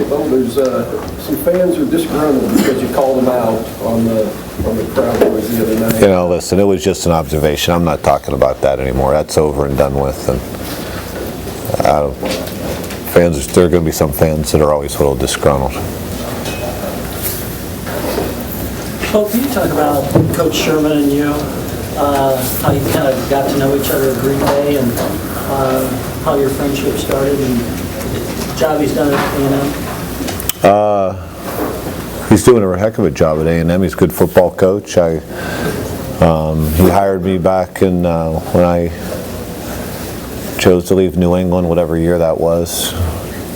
Well, there's some fans who are disgruntled because you called them out on the crowd noise the other night. You know, listen, it was just an observation. I'm not talking about that anymore. That's over and done with. And fans, there are going to be some fans that are always a little disgruntled. Well, can you talk about Coach Sherman and you, how you kind of got to know each other at Green Bay, and how your friendship started, and the job he's done at A&M? He's doing a heck of a job at A&M. He's a good football coach. He hired me back in when I chose to leave New England, whatever year that was,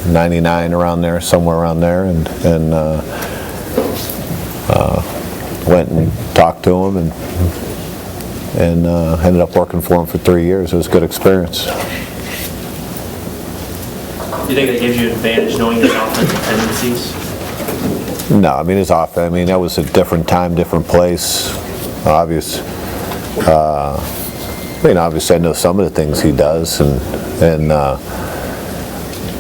99, around there, somewhere around there, and went and talked to him and ended up working for him for 3 years. It was a good experience. Do you think that gives you an advantage knowing his offensive tendencies? No, I mean, that was a different time, different place. Obviously I know some of the things he does,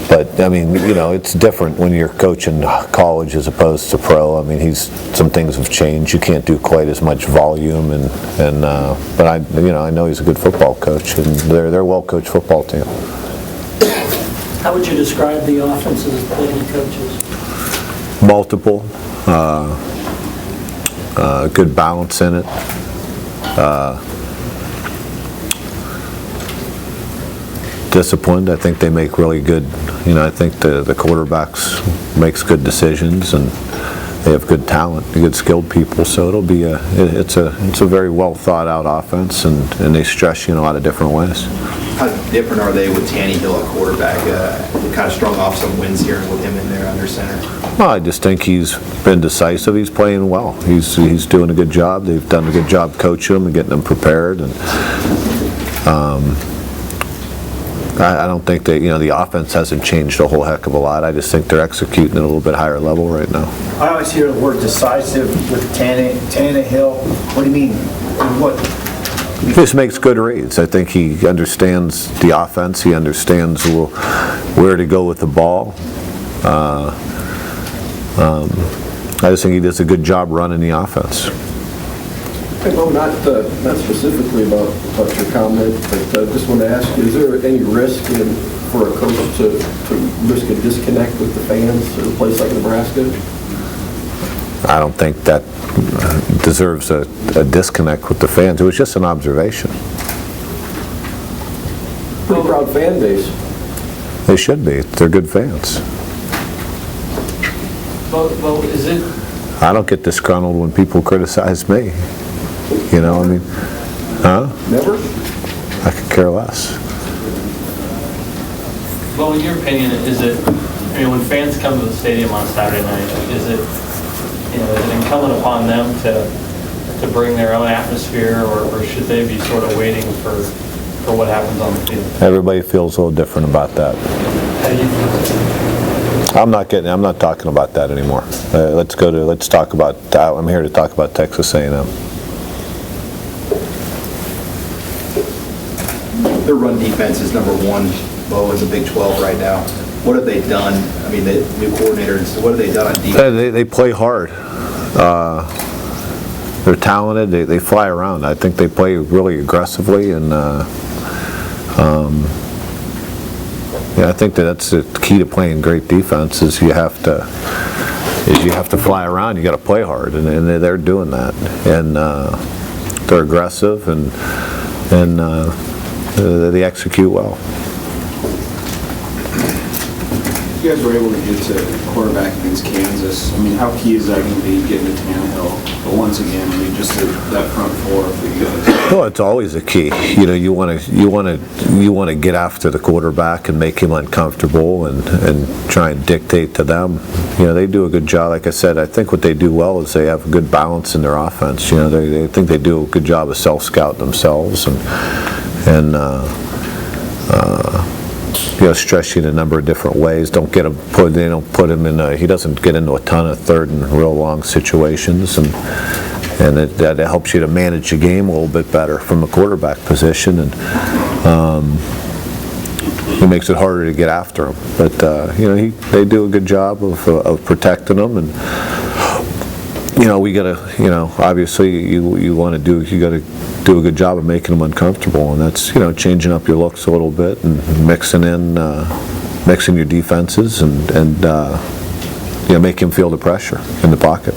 but I mean, you know, it's different when you're coaching college as opposed to pro. I mean, some things have changed. You can't do quite as much volume, but I know he's a good football coach, and they're a well-coached football team. How would you describe the offenses that he coaches? Multiple, good balance in it. Disciplined. I think they make really good, I think the quarterbacks makes good decisions, and they have good talent, good skilled people, so it'll be it's a very well thought out offense, and they stress you in a lot of different ways. How different are they with Tannehill at quarterback? Kind of strung off some wins here with him in there under center. Well, I just think he's been decisive. He's playing well. He's doing a good job. They've done a good job coaching him and getting him prepared, and I don't think that, the offense hasn't changed a whole heck of a lot. I just think they're executing at a little bit higher level right now. I always hear the word decisive with Tannehill. What do you mean? What? He just makes good reads. I think he understands the offense. He understands where to go with the ball. I just think he does a good job running the offense. Well, not specifically about your comment, but just want to ask you, is there any risk for a coach to risk a disconnect with the fans at a place like Nebraska? I don't think that deserves a disconnect with the fans. It was just an observation. Pretty proud fan base. They should be. They're good fans. Well, is it? I don't get disgruntled when people criticize me. Huh? Never? I could care less. Well, in your opinion, is it, when fans come to the stadium on Saturday night, is it incumbent upon them to bring their own atmosphere, or should they be sort of waiting for what happens on the field? Everybody feels a little different about that. How do you feel? I'm not talking about that anymore. I'm here to talk about Texas A&M. Their run defense is number one, Bo, in the Big 12 right now. What have they done? I mean, the new coordinators, what have they done on defense? They play hard. They're talented. They fly around. I think they play really aggressively, and I think that's the key to playing great defense. Is you have to fly around. You got to play hard, and they're doing that. And they're aggressive, and they execute well. You guys were able to get to quarterback against Kansas. I mean, how key is that going to be getting to Tannehill? But once again, just that front four for you guys. Well, it's always a key. You want to get after the quarterback and make him uncomfortable and try and dictate to them. They do a good job. Like I said, I think what they do well is they have a good balance in their offense. They think they do a good job of self-scouting themselves and stress you in a number of different ways. They don't put him in. He doesn't get into a ton of third and real long situations, and that helps you to manage the game a little bit better from the quarterback position. And it makes it harder to get after them. But, they do a good job of protecting them, and, we gotta, obviously, you gotta do a good job of making them uncomfortable, and that's, changing up your looks a little bit and mixing your defenses and make him feel the pressure in the pocket.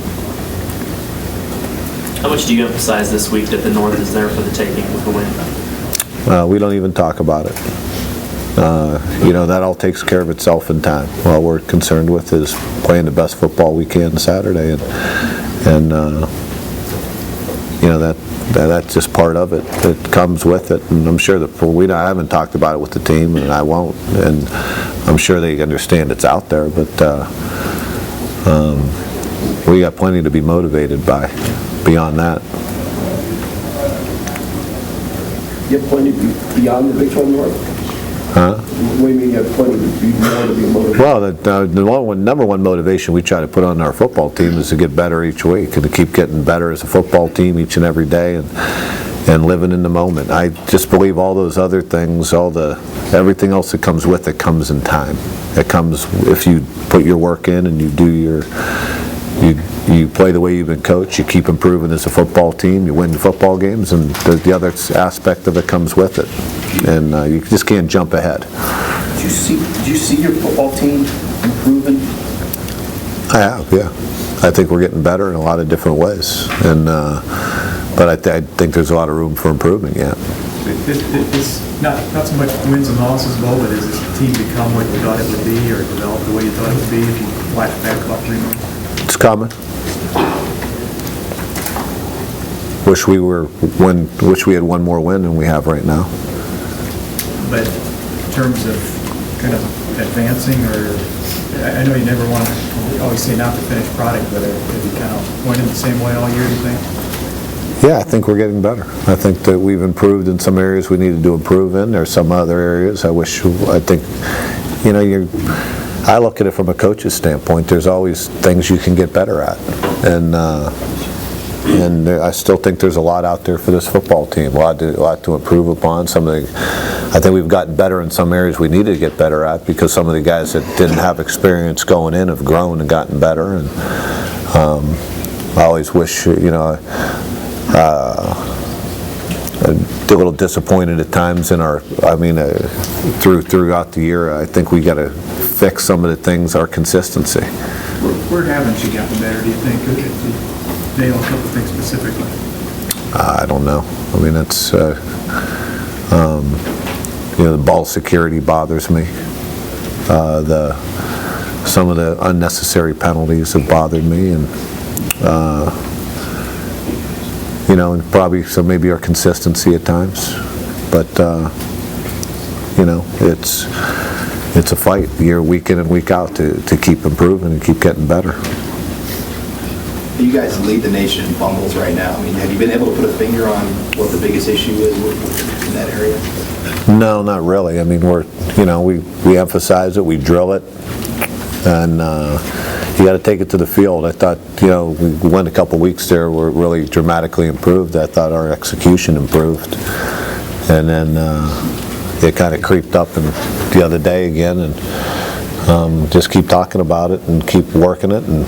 How much do you emphasize this week that the North is there for the taking with the win? We don't even talk about it. That all takes care of itself in time. All we're concerned with is playing the best football we can Saturday, and that's just part of it. It comes with it, and I'm sure I haven't talked about it with the team, and I won't, and I'm sure they understand it's out there, but we got plenty to be motivated by beyond that. You have plenty beyond the Big 12 North? Huh? What do you mean you have plenty more to be motivated? Well, the number one motivation we try to put on our football team is to get better each week and to keep getting better as a football team each and every day and living in the moment. I just believe all those other things, everything else that comes with it comes in time. It comes if you put your work in and you play the way you've been coached, you keep improving as a football team, you win the football games, and the other aspect of it comes with it. And you just can't jump ahead. Did you see your football team improving? I have, yeah. I think we're getting better in a lot of different ways. And but I think there's a lot of room for improvement yet. It's not so much wins and losses, Bo, but has this team become what you thought it would be or developed the way you thought it would be if you flash back about 3 months? It's coming. Wish we had one more win than we have right now. But in terms of kind of advancing, or I know you never want to always say not the finished product, but have you kind of went in the same way all year, do you think? Yeah, I think we're getting better. I think that we've improved in some areas we needed to improve in. There's some other areas I look at it from a coach's standpoint. There's always things you can get better at, and I still think there's a lot out there for this football team. A lot to improve upon. I think we've gotten better in some areas we needed to get better at because some of the guys that didn't have experience going in have grown and gotten better. And I always wish, I'm a little disappointed at times throughout the year. I think we got to fix some of the things, our consistency. Where haven't you gotten better, do you think? Nail a couple things specifically. I don't know. I mean, it's the ball security bothers me. Some of the unnecessary penalties have bothered me, and and probably maybe our consistency at times. But it's a fight week in and week out to keep improving and keep getting better. You guys lead the nation in fumbles right now. I mean, have you been able to put a finger on what the biggest issue is in that area? No, not really. I mean, we emphasize it, we drill it, and you got to take it to the field. I thought, we went a couple weeks there, we're really dramatically improved. I thought our execution improved, and then it kind of creeped up the other day again, and just keep talking about it and keep working it, and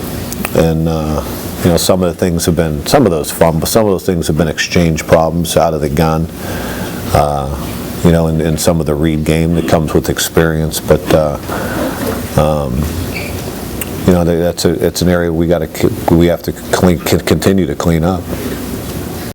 some of those things have been exchange problems out of the gun, in some of the read game that comes with experience, but it's an area we have to continue to clean up.